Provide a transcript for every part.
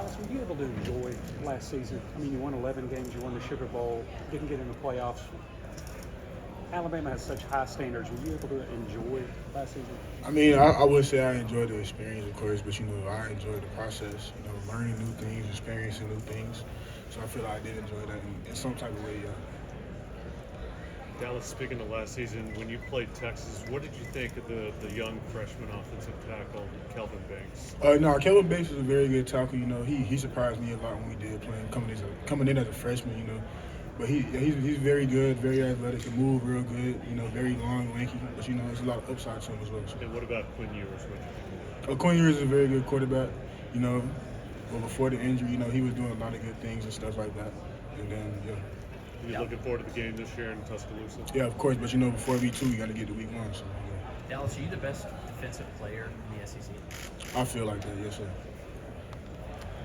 Dallas, were you able to enjoy last season? I mean, you won 11 games, you won the Sugar Bowl, didn't get in the playoffs. Alabama has such high standards. Were you able to enjoy last season? I mean, I would say I enjoyed the experience, of course, but, I enjoyed the process, learning new things, experiencing new things. So I feel like I did enjoy that in some type of way, yeah. Dallas, speaking of last season, when you played Texas, what did you think of the young freshman offensive tackle, Kelvin Banks? No, Kelvin Banks is a very good tackle. He surprised me a lot when we did play him coming in as a freshman. But he's very good, very athletic, can move real good. Very long, lanky. But there's a lot of upside to him as well. So. And what about Quinn Ewers? What did you think? Quinn Ewers is a very good quarterback. But before the injury, he was doing a lot of good things and stuff like that. And then, yeah. You're looking forward to the game this year in Tuscaloosa? Yeah, of course. But before week 2, you got to get to week 1. So, yeah. Dallas, are you the best defensive player in the SEC? I feel like that, yes, sir.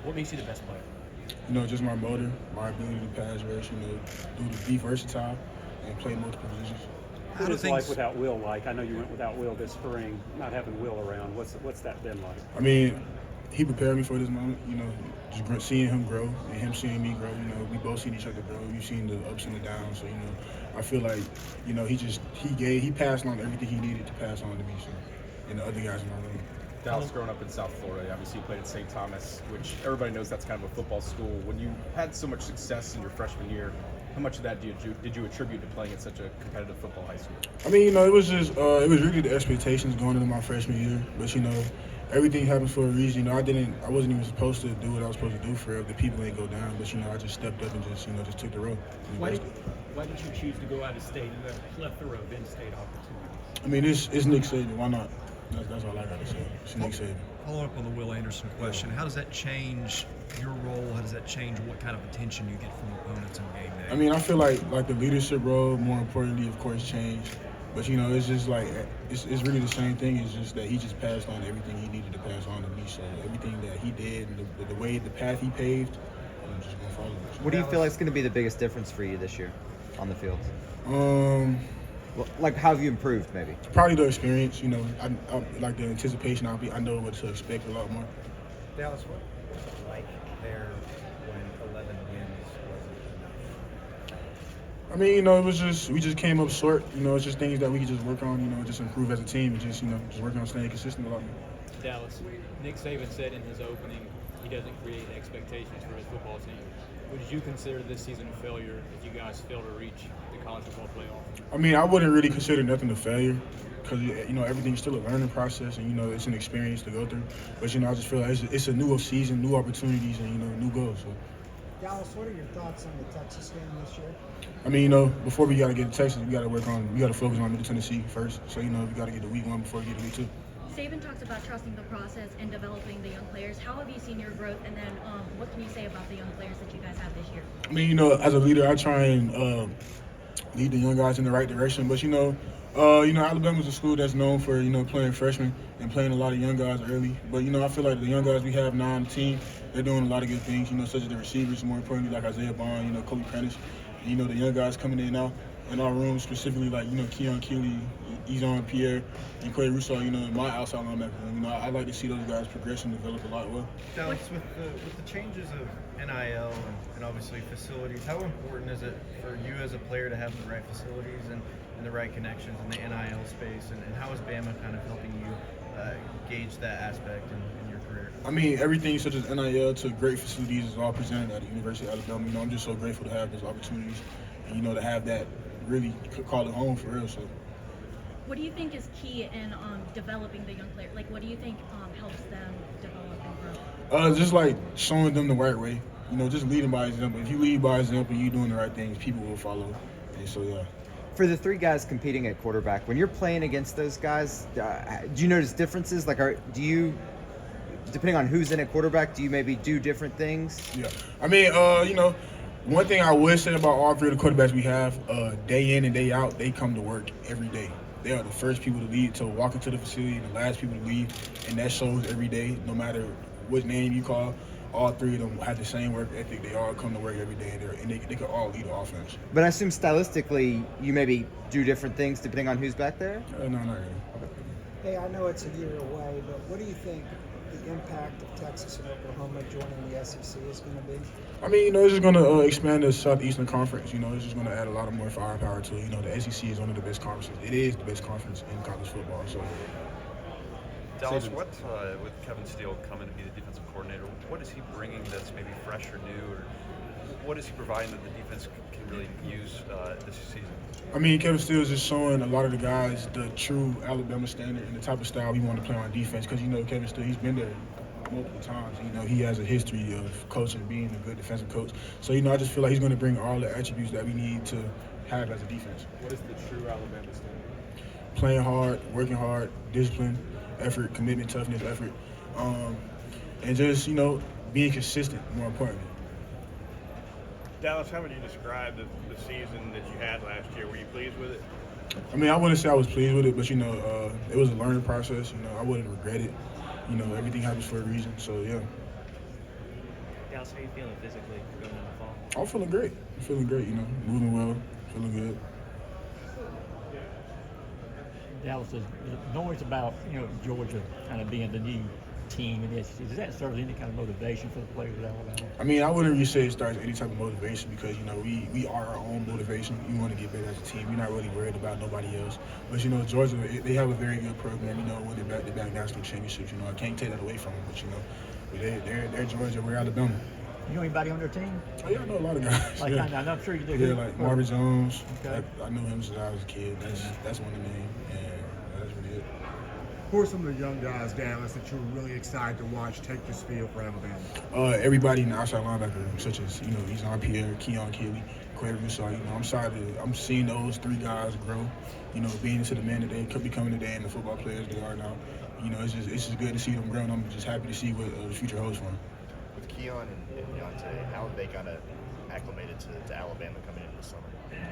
What makes you the best player? Just my motor, my ability to pass rush, be versatile and play multiple positions. What is life without Will like? I know you went without Will this spring, not having Will around. What's that been like? I mean, he prepared me for this moment, just seeing him grow and him seeing me grow, we both seen each other grow. We've seen the ups and the downs. So, I feel like, he passed on everything he needed to pass on to me, so, and the other guys in my room. Dallas, growing up in South Florida, obviously you played at St. Thomas, which everybody knows that's kind of a football school. When you had so much success in your freshman year, how much of that did you attribute to playing at such a competitive football high school? I mean, it was just it was really the expectations going into my freshman year. But everything happens for a reason. I wasn't even supposed to do what I was supposed to do for it. The people ain't go down, but I just stepped up and just took the road. Why did you choose to go out of state and a plethora of in-state opportunities? I mean, it's Nick Saban. Why not? That's all I got to say. It's Nick Saban. Follow up on the Will Anderson question. How does that change your role? How does that change what kind of attention you get from opponents on game day? I mean, I feel like the leadership role, more importantly, of course, changed. But it's just like it's really the same thing. It's just that he just passed on everything he needed to pass on to me. So everything that he did, and the path he paved, I'm just gonna follow it. What do you feel like is going to be the biggest difference for you this year on the field? Like, how have you improved, maybe? Probably the experience. I like the anticipation. I know what to expect a lot more. Dallas, what was it like there when 11 wins wasn't enough? I mean, it was we just came up short. It's just things that we could just work on. Just improve as a team and just work on staying consistent a lot more. Dallas, Nick Saban said in his opening he doesn't create expectations for his football team. Would you consider this season a failure if you guys fail to reach the college football playoff? I mean, I wouldn't really consider nothing a failure because, everything's still a learning process and, it's an experience to go through. But, I just feel like it's a new season, new opportunities, and, new goals. So. Dallas, what are your thoughts on the Texas game this year? I mean, before we got to get to Texas, we got to focus on Middle Tennessee first. So, we got to get to week 1 before we get to week 2. Saban talks about trusting the process and developing the young players. How have you seen your growth, and then what can you say about the young players that you guys have this year? I mean, as a leader, I try and lead the young guys in the right direction. But, Alabama's a school that's known for, playing freshmen and playing a lot of young guys early. But, I feel like the young guys we have now on the team, they're doing a lot of good things, such as the receivers, more importantly, like Isaiah Bond, Kobe Prentice. And, the young guys coming in now in our room, specifically like, Keon Keeley, Izon Pierre, and Quay Rousseau, in my outside linebacker. I like to see those guys progress and develop a lot well. Dallas, with the changes of NIL and obviously facilities, how important is it for you as a player to have the right facilities and the right connections in the NIL space, and how is Bama kind of helping you gauge that aspect in your career? I mean, everything such as NIL to great facilities is all presented at the University of Alabama. I'm just so grateful to have those opportunities and, to have that really call it home for real. So. What do you think is key in developing the young player? Like, what do you think helps them develop and grow? Just like showing them the right way. Just leading by example. If you lead by example, you're doing the right things, people will follow. And so, yeah. For the 3 guys competing at quarterback, when you're playing against those guys, do you notice differences? Like, do you, depending on who's in at quarterback, do you maybe do different things? Yeah. I mean, one thing I would say about all 3 of the quarterbacks we have, day in and day out, they come to work every day. They are the first people to walk into the facility and the last people to leave, and that shows every day, no matter what name you call. All 3 of them have the same work ethic. They all come to work every day, and they can all lead the offense. But I assume stylistically, you maybe do different things depending on who's back there? No, not really. Hey, I know it's a year away, but what do you think the impact of Texas and Oklahoma joining the SEC is going to be? I mean, you know, it's just going to expand the Southeastern Conference. You know, it's just going to add a lot of more firepower to it. You know, the SEC is one of the best conferences. It is the best conference in college football. So, Dallas, with Kevin Steele coming to be the defensive coordinator, what is he bringing that's maybe fresh or new, or what is he providing that the defense can really use this season? I mean, Kevin Steele is just showing a lot of the guys the true Alabama standard and the type of style we want to play on defense. Because, you know, Kevin Steele, he's been there multiple times. You know, he has a history of coaching, being a good defensive coach. So, you know, I just feel like he's going to bring all the attributes that we need to have as a defense. What is the true Alabama standard? Playing hard, working hard, discipline, effort, commitment, toughness, effort, and just, you know, being consistent, more importantly. Dallas, how would you describe the season that you had last year? Were you pleased with it? I mean, I wouldn't say I was pleased with it, but, you know, it was a learning process. You know, I wouldn't regret it. You know, everything happens for a reason, so, yeah. Dallas, how are you feeling physically going into the fall? I'm feeling great. I'm feeling great, you know, moving well, feeling good. Dallas, the noise about, you know, Georgia kind of being the new team in the SEC, does that serve as any kind of motivation for the players at Alabama? I mean, I wouldn't really say it starts any type of motivation because, you know, we are our own motivation. We want to get better as a team. We're not really worried about nobody else. But, you know, Georgia, they have a very good program. You know, when they're back national championships, you know, I can't take that away from them. But, you know, they're Georgia, we're Alabama. You know anybody on their team? Oh, yeah, I know a lot of guys. Like, yeah. I'm sure you do. Yeah, like Marvin Jones. Okay. I knew him since I was a kid. That's one of the names. That's really it. Who are some of the young guys, Dallas, that you're really excited to watch take this field for Alabama? Everybody in the outside linebacker room, such as, you know, Ezon Pierre, Keon Keeley, Quaver Missar. You know, I'm seeing those three guys grow, you know, being into the man that they could become today and the football players they are now. You know, it's just good to see them grow, and I'm just happy to see what the future holds for them. With Keon and Deontay, how have they kind of acclimated to Alabama coming into the summer?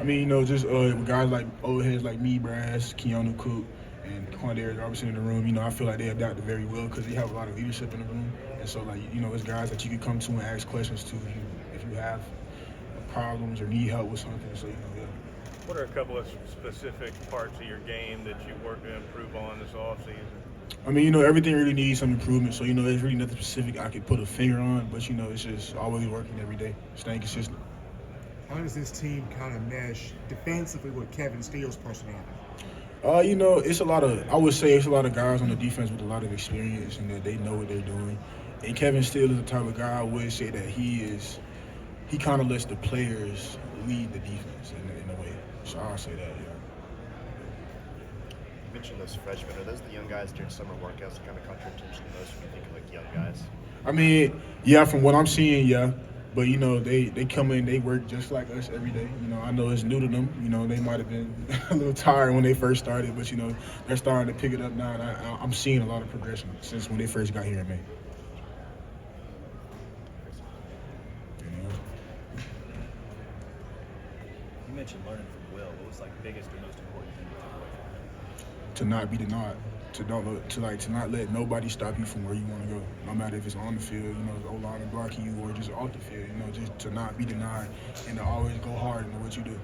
I mean, you know, just with guys like old heads like me, Brass, Keanu Cook, and Quandarius Robertson in the room, you know, I feel like they adapted very well because they have a lot of leadership in the room. And so, like, you know, it's guys that you can come to and ask questions to if you have problems or need help with something. So, you know, yeah. What are a couple of specific parts of your game that you work to improve on this offseason? I mean, you know, everything really needs some improvement. So, you know, there's really nothing specific I could put a finger on. But, you know, it's just always working every day, staying consistent. How does this team kind of mesh defensively with Kevin Steele's personality? You know, I would say it's a lot of guys on the defense with a lot of experience and that they know what they're doing. And Kevin Steele is the type of guy I would say that he kind of lets the players lead the defense in a way. So I'll say that, yeah. You mentioned those freshmen. Are those the young guys during summer workouts that kind of caught your attention the most when you think of like young guys? I mean, yeah, from what I'm seeing, yeah. But, you know, they come in, they work just like us every day. You know, I know it's new to them. You know, they might have been a little tired when they first started, but, you know, they're starting to pick it up now. And I'm seeing a lot of progression since when they first got here in May. You mentioned learning from Will. What was like the biggest or most important thing you took away from him? To not be denied. To not let nobody stop you from where you want to go. No matter if it's on the field, you know, O-line blocking you, or just off the field. You know, just to not be denied and to always go hard into what you do.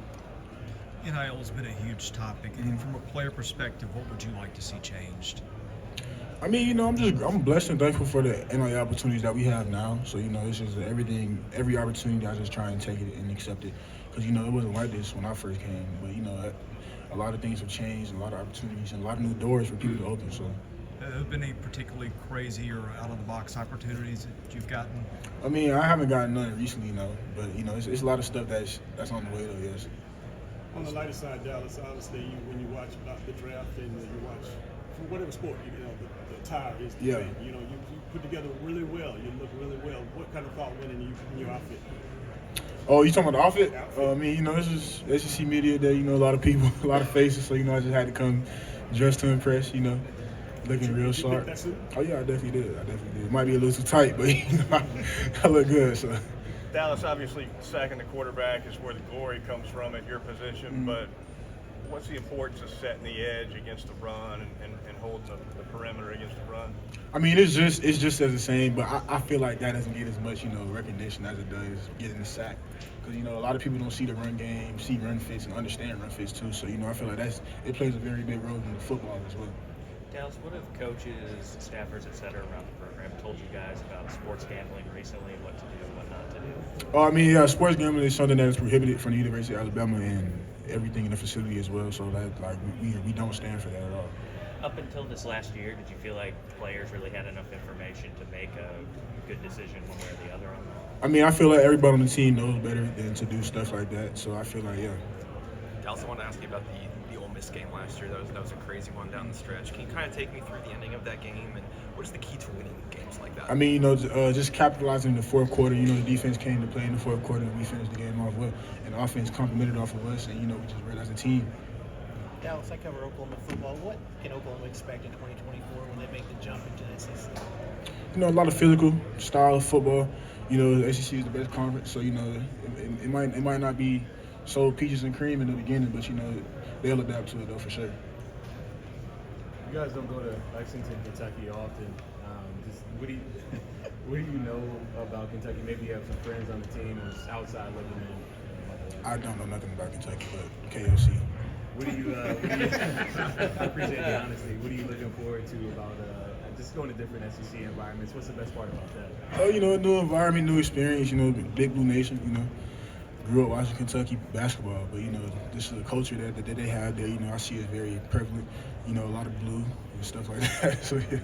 NIL has been a huge topic, and from a player perspective, what would you like to see changed? I mean, you know, I'm blessed and thankful for the NIL opportunities that we have now. So, you know, it's just every opportunity I just try and take it and accept it. Because, you know, it wasn't like this when I first came. But, you know, a lot of things have changed, a lot of opportunities, and a lot of new doors for people to open. So, have been any particularly crazy or out-of-the-box opportunities that you've gotten? I mean, I haven't gotten none recently, no. But, you know, it's a lot of stuff that's on the way, though, yes. On the lighter side, Dallas, honestly, when you watch about the draft and you watch for whatever sport, you know, the tie is the thing. You know, you put together really well. You look really well. What kind of thought went into your outfit? Oh, you talking about the outfit? I mean, you know, it's just SEC Media Day. You know, a lot of people, a lot of faces. So, you know, I just had to come dressed to impress. You know, looking real sharp. Oh yeah, I definitely did. It might be a little too tight, but you know, I look good. So. Dallas, obviously, sacking the quarterback is where the glory comes from at your position. But what's the importance of setting the edge against the run and holding the perimeter against the run? I mean, it's just as the same, but I feel like that doesn't get as much, you know, recognition as it does getting the sack. Because, you know, a lot of people don't see the run game, see run fits, and understand run fits too. So, you know, I feel like it plays a very big role in football as well. Dallas, what have coaches, staffers, et cetera, around the program told you guys about sports gambling recently, what to do, what not to do? Oh, I mean, yeah, sports gambling is something that is prohibited from the University of Alabama and everything in the facility as well. So that we don't stand for that at all. Up until this last year, did you feel like players really had enough information to make a good decision one way or the other on that? I mean, I feel like everybody on the team knows better than to do stuff like that. So I feel like, yeah. Dallas, I want to ask you about the Ole Miss game last year. That was a crazy one down the stretch. Can you kind of take me through the ending of that game, and what is the key to winning games like that? I mean, just capitalizing in the fourth quarter. The defense came to play in the fourth quarter, and we finished the game off well. And the offense complemented off of us, and we just realized a team. Dallas, I cover Oklahoma football. What can Oklahoma expect in 2024 when they make the jump into the SEC? A lot of physical style of football. The SEC is the best conference, so it might not be so peaches and cream in the beginning, but they'll adapt to it though for sure. You guys don't go to Lexington, Kentucky often. What do you know about Kentucky? Maybe you have some friends on the team or outside looking in. I don't know nothing about Kentucky, but KOC. What do you? I appreciate the honesty. What are you looking forward to about just going to different SEC environments? What's the best part about that? A new environment, new experience. Big Blue Nation. Grew up watching Kentucky basketball, but this is a culture that they have there. I see it very prevalent. A lot of blue and stuff like that. So yeah.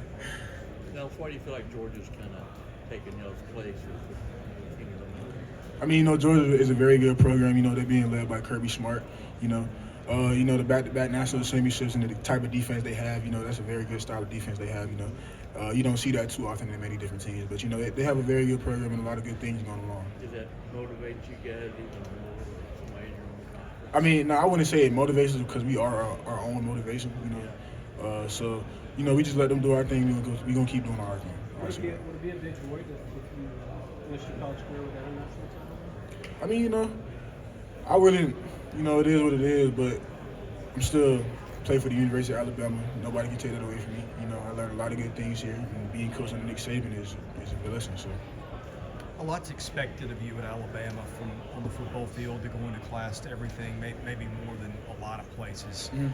Now, why do you feel like Georgia's kind of taking those places? I mean, Georgia is a very good program. They're being led by Kirby Smart. The back-to-back national championships and the type of defense they have. That's a very good style of defense they have. You don't see that too often in many different teams, but they have a very good program and a lot of good things going along. Does that motivate you guys even more? I mean, no, I wouldn't say it motivates us because we are our own motivation. So we just let them do our thing. We're gonna keep doing our thing. Would it be a big void if you finished your college career without a national title? I mean, I wouldn't. It is what it is, but I'm still play for the University of Alabama. Nobody can take that away from me. I learned a lot of good things here, and being coached under Nick Saban is a blessing. So. A lot's expected of you at Alabama from on the football field to go into class to everything, maybe more than a lot of places. Mm-hmm.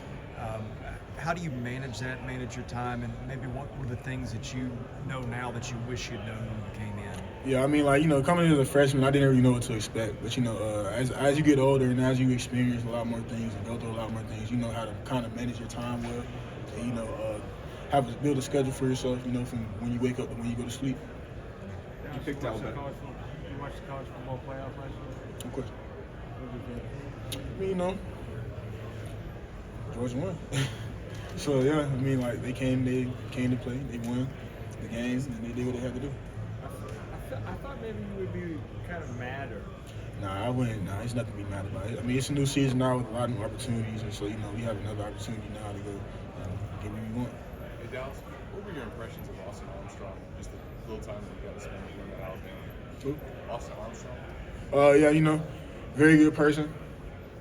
How do you manage that, manage your time, and maybe what were the things that you know now that you wish you'd known when you came in? Yeah, I mean, coming in as a freshman, I didn't really know what to expect. But, as you get older and as you experience a lot more things and go through a lot more things, you know how to kind of manage your time well and, build a schedule for yourself, from when you wake up to when you go to sleep. You picked Alabama. You watched the college football playoff last year? Of course. I mean, Georgia won. So, yeah, I mean, they came to play, they won the games, and they did what they had to do. I thought maybe you would be kind of mad or. Nah, I wouldn't. Nah, it's nothing to be mad about. I mean, it's a new season now with a lot of new opportunities, and so, we have another opportunity now to go get what we want. Hey, Dallas, what were your impressions of Austin Armstrong, just the little time that you got to spend with him at Alabama? Who? Austin Armstrong? Yeah, very good person.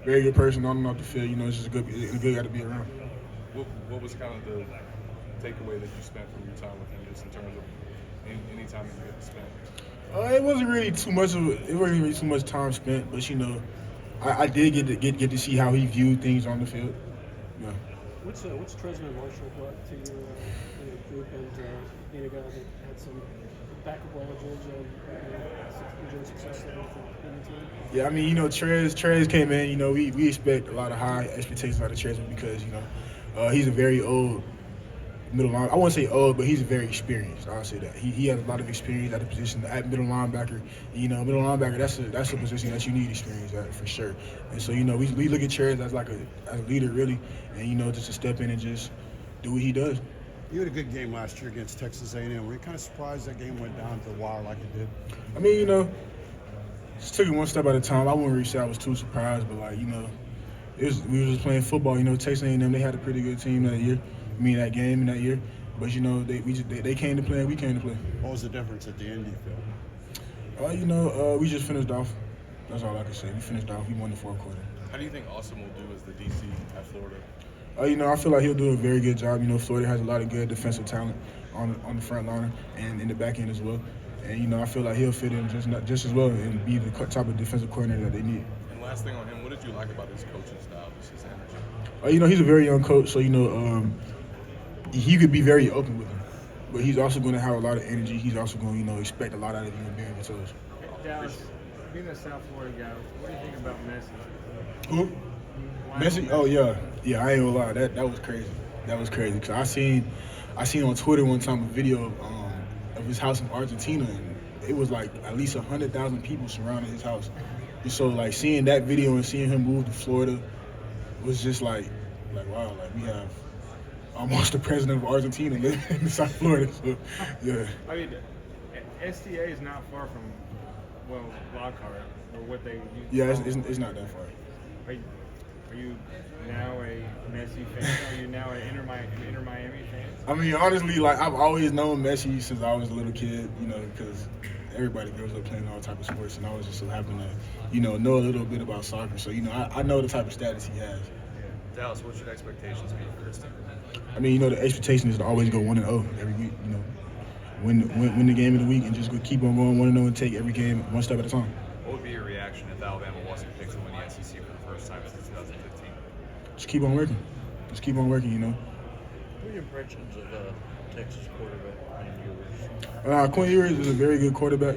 Very good person on and off the field. It's just a good guy to be around. What was kind of the takeaway that you spent from your time with him, just in terms of any time that you had to spend? It wasn't really too much time spent, but I did get to see how he viewed things on the field. Yeah. What's Tresman Marshall brought to your group and being a guy that had some backup while at Georgia enjoyed success there with the team? Yeah, I mean, Trez came in. We expect a lot of high expectations out of Tresman because he's a very old middle linebacker. I won't say old, but he's very experienced. I'll say that he has a lot of experience at the position at middle linebacker. Middle linebacker that's a position that you need experience at for sure. And so we look at Trez as a leader really, and just to step in and just do what he does. You had a good game last year against Texas A&M. Were you kind of surprised that game went down to the wire like it did? I mean, just took it one step at a time. I wouldn't really say I was too surprised, but we were just playing football. Texas A&M, they had a pretty good team that year. That game and that year. But they came to play and we came to play. What was the difference at the end, do you feel? We just finished off. That's all I can say. We finished off. We won the fourth quarter. How do you think Austin will do as the DC at Florida? I feel like he'll do a very good job. Florida has a lot of good defensive talent on the front line and in the back end as well. And I feel like he'll fit in just as well and be the type of defensive coordinator that they need. And last thing on him, what did you like about his coaching style, just his energy? He's a very young coach, so he could be very open with him, but he's also going to have a lot of energy. He's also going to expect a lot out of you and being on your toes. Dallas, being a South Florida guy, what do you think about Messi? Who? Messi? Oh yeah. I ain't gonna lie, that was crazy. That was crazy because I seen on Twitter one time a video of his house in Argentina, and it was like at least 100,000 people surrounding his house. And so like seeing that video and seeing him move to Florida was just like wow, like we have almost the president of Argentina living in South Florida. So yeah. I mean, STA is not far from Lockhart or what they. Yeah, it's not that far. Are you now a Messi fan? Are you now an Inter Miami fan? I mean, honestly, like I've always known Messi since I was a little kid, because everybody grows up playing all type of sports, and I was just so happen to, know a little bit about soccer. So, I know the type of status he has. Dallas, what should expectations be for this team? I mean, the expectation is to always go 1-0 every week. Win the game of the week and just go keep on going 1-0 and take every game one step at a time. What would be your reaction if Alabama wasn't picked to win the SEC for the first time since 2015? Just keep on working. Just keep on working. What are your impressions of Texas quarterback Quinn Ewers? Quinn Ewers is a very good quarterback.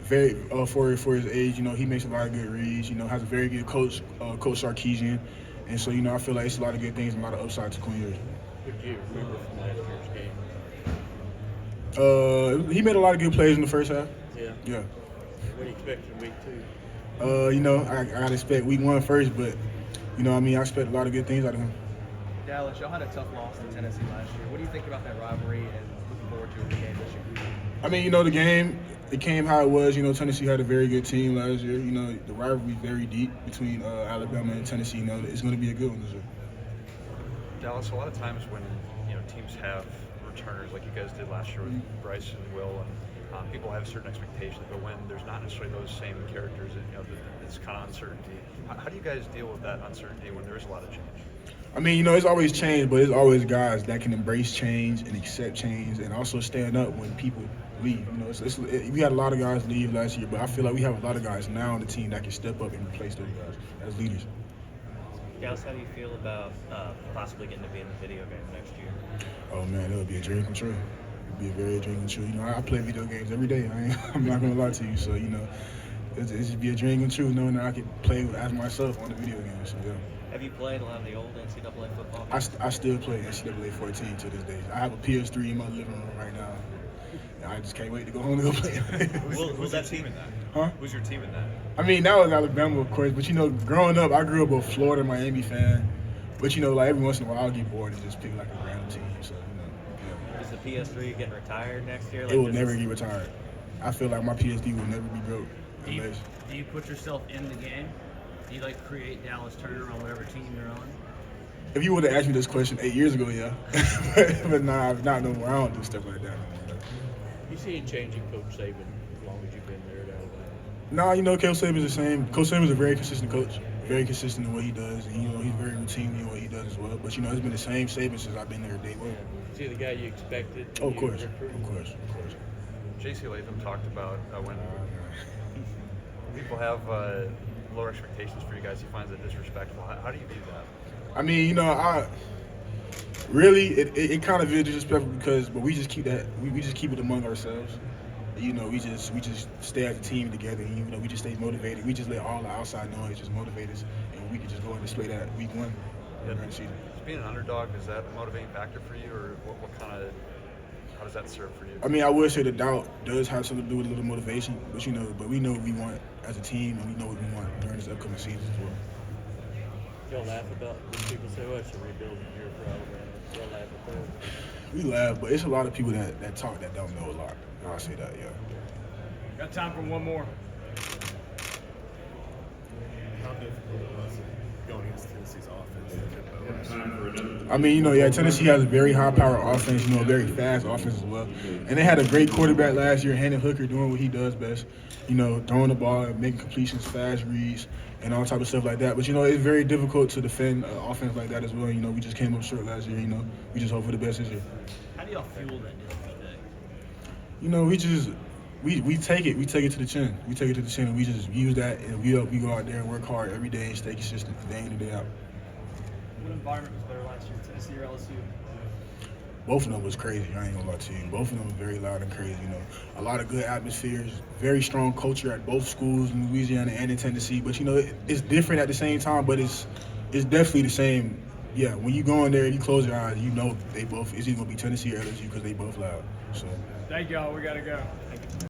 Very for his age. He makes a lot of good reads. Has a very good coach, Coach Sarkisian, and so I feel like it's a lot of good things and a lot of upside to Quinn Ewers. What do you remember from last year's game? He made a lot of good plays in the first half. Yeah. Yeah. What do you expect in week 2? I gotta expect week 1 first, but I expect a lot of good things out of him. Dallas, y'all had a tough loss to Tennessee last year. What do you think about that rivalry and looking forward to the game this year? I mean, the game, it came how it was. Tennessee had a very good team last year. The rivalry very deep between Alabama and Tennessee. It's going to be a good one this year. Dallas, a lot of times when teams have returners like you guys did last year with Bryce and Will, and people have certain expectations, but when there's not necessarily those same characters, it's kind of uncertainty. How do you guys deal with that uncertainty when there is a lot of change? I mean, it's always change, but it's always guys that can embrace change and accept change and also stand up when people leave. We had a lot of guys leave last year, but I feel like we have a lot of guys now on the team that can step up and replace those guys as leaders. Dallas, how do you feel about possibly getting to be in the video game next year? Oh man, it'll be a dream come true. It'll be a very dream come true. I play video games every day. I'm not gonna lie to you. So it should be a dream come true knowing that I can play as myself on the video game. So yeah. Have you played a lot of the old NCAA football? I still play NCAA 14 to this day. I have a PS3 in my living room right now. I just can't wait to go home and go play. Who's that team in that? Huh? Who's your team in that? I mean, that was Alabama, of course. But growing up, I grew up a Florida Miami fan. But like every once in a while, I'll get bored and just pick like a random team. So yeah. Is the PS3 getting retired next year? It will never get retired. I feel like my PSD will never be broke. Do you put yourself in the game? Do you create Dallas Turner on whatever team you're on? If you would have asked me this question 8 years ago, yeah. but nah, not no more. I don't do stuff like that no more. You see it changing Coach Saban as long as you've been there at Alabama? Nah, Coach Saban's the same. Coach Saban's a very consistent coach. Very consistent in what he does. And, he's very routine in what he does as well. But, it's been the same Saban since I've been there day one. Is he the guy you expected? Oh, of course. Of course. J.C. Latham talked about when people have lower expectations for you guys, he finds it disrespectful. How do you view that? I mean, it kind of is disrespectful but we just keep that we just keep it among ourselves. We just stay as a team together, and we just stay motivated. We just let all the outside noise just motivate us, and we can just go and display that week 1 during the season. Being an underdog, is that a motivating factor for you, or how does that serve for you? I mean, I would say the doubt does have something to do with a little motivation, but we know what we want as a team, and we know what we want during this upcoming season as well. Y'all laugh about when people say, "Oh, it's a rebuilding year for Alabama." Y'all laugh at that? We laugh, but it's a lot of people that talk that don't know a lot. I'll say that, yeah. Got time for one more. How difficult was it going against Tennessee's offense? I mean, Tennessee has a very high-power offense, a very fast offense as well. And they had a great quarterback last year, Hendon Hooker, doing what he does best, throwing the ball, making completions, fast reads, and all type of stuff like that. But, it's very difficult to defend an offense like that as well. We just came up short last year, We just hope for the best this year. How do y'all fuel that disrespect? We take it to the chin. We take it to the chin, and we just use that, and we go out there and work hard every day and stay consistent day in and day out. What environment was better last year, Tennessee or LSU? both of them was crazy. I ain't gonna lie to you. Both of them were very loud and crazy. You know, a lot of good atmospheres, very strong culture at both schools in Louisiana and in Tennessee. But you know, it's different at the same time. But it's definitely the same. Yeah, when you go in there, you close your eyes, you know they both. It's either gonna be Tennessee or LSU because they both loud. So. Thank y'all. We gotta go.